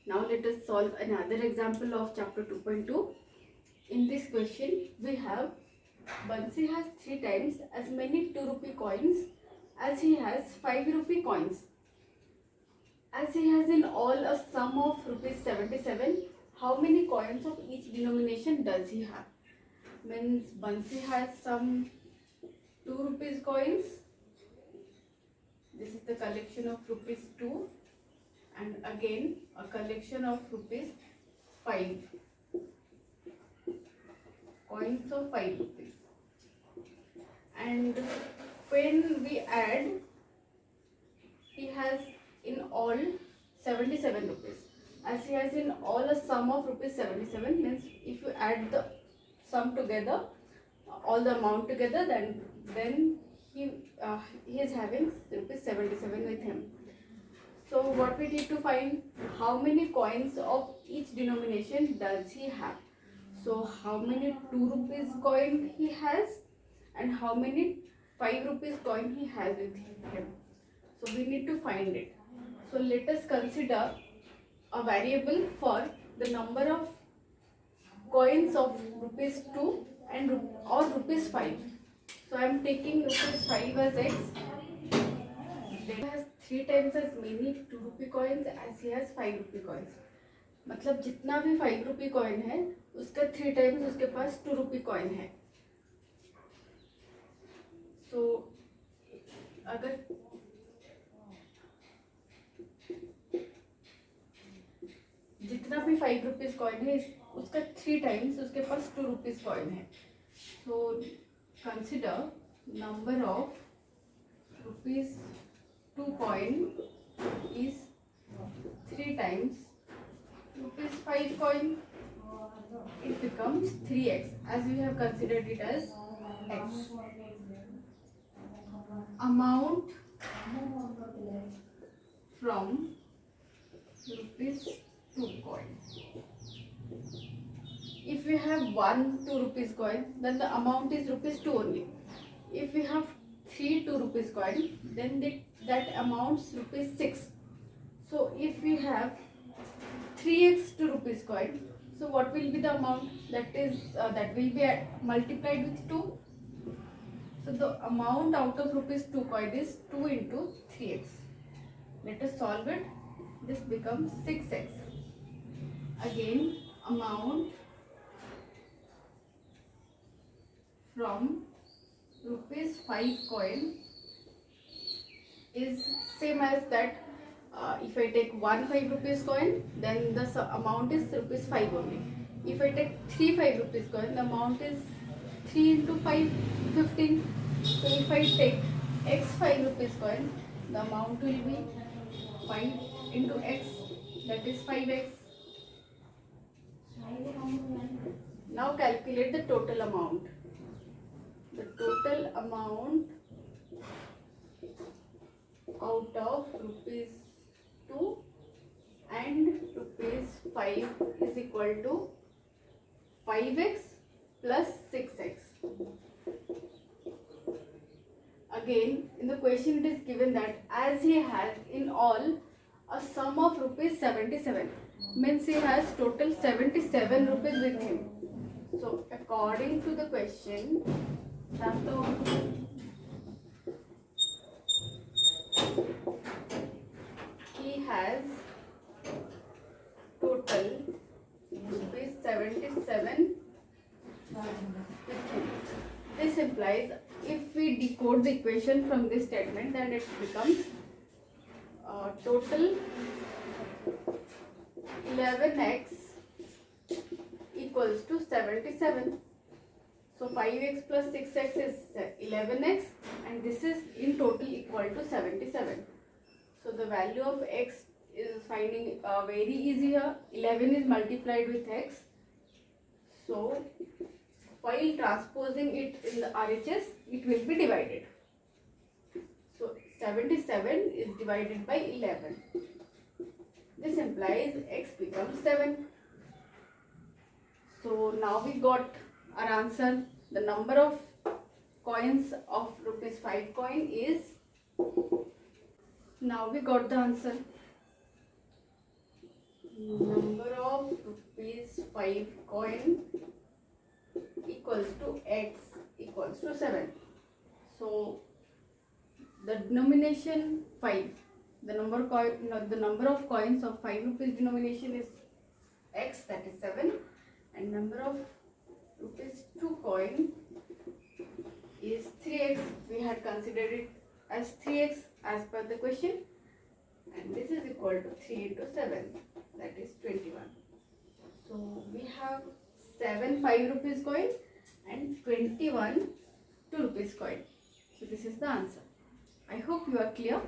Now let us solve another example of chapter 2.2. In this question, we have Bansi has 3 times as many 2 rupee coins as he has 5 rupee coins. As he has in all a sum of rupees 77, how many coins of each denomination does he have? Means Bansi has some 2 rupees coins. This is the collection of rupees 2, and again a collection of rupees 5. Coins of 5 rupees. And when we add, he has in all 77 rupees. As he has in all a sum of rupees 77, means if you add the sum together, all the amount together, then he is having rupees 77 with him. So what we need to find, how many coins of each denomination does he have? So how many 2 rupees coin he has and how many 5 rupees coin he has with him. So we need to find it. So let us consider a variable for the number of coins of rupees 2 and or rupees 5. So I am taking rupees 5 as x. Then has 3 times as many 2 rupee coins as he has 5 rupee coins. मतलब जितना भी 5 rupee coin है उसका 3 times उसके पास 2 rupee coin है. सो अगर जितना भी 5 रुपीज कॉइन है उसका 3 टाइम्स उसके पास 2 रुपीज कॉइन है. So consider number of rupees 2 coin is 3 times rupees 5 coin. It becomes 3x as we have considered it as x. Amount from rupees 2 coin. If we have 2 rupees coin, then the amount is rupees 2 only. If we have 3 2 rupees coin, then that amounts rupees 6. So if we have 3x 2 rupees coin, so what will be the amount? That will be multiplied with 2. So the amount out of rupees 2 coin is 2 into 3x. Let us solve it. This becomes 6x. Again, amount from rupees 5 coin is same as that. If I take 5 rupees coin, then the amount is rupees 5 only. If I take 3 5 rupees coin, the amount is 3 into 5, 15. So if I take x 5 rupees coin, the amount will be 5 into x, that is 5x. Now calculate the total amount. The total amount out of rupees 2 and rupees 5 is equal to 5x plus 6x. Again, in the question it is given that as he has in all a sum of rupees 77, means he has total 77 rupees with him. So according to the question, he has total rupees 77 with him. This implies if we decode the equation from this statement, then it becomes total 11x equals to 77. So 5x plus 6x is 11x and this is in total equal to 77. So the value of x is finding very easy here. 11 is multiplied with x. So while transposing it in the RHS, it will be divided. So 77 is divided by 11. This implies x becomes 7. So now we got our answer. The number of coins of rupees 5 coin is, now we got the answer. number of rupees 5 coin equals to x equals to 7. So the denomination 5, the number of coins of 5 rupees denomination is x, that is 7, and number of rupees 2 coin is 3x. We had considered it as 3x as per the question, and this is equal to 3 into 7, that is 21. So we have 7 5 rupees coin and 21 2 rupees coin. So this is the answer. I hope you are clear.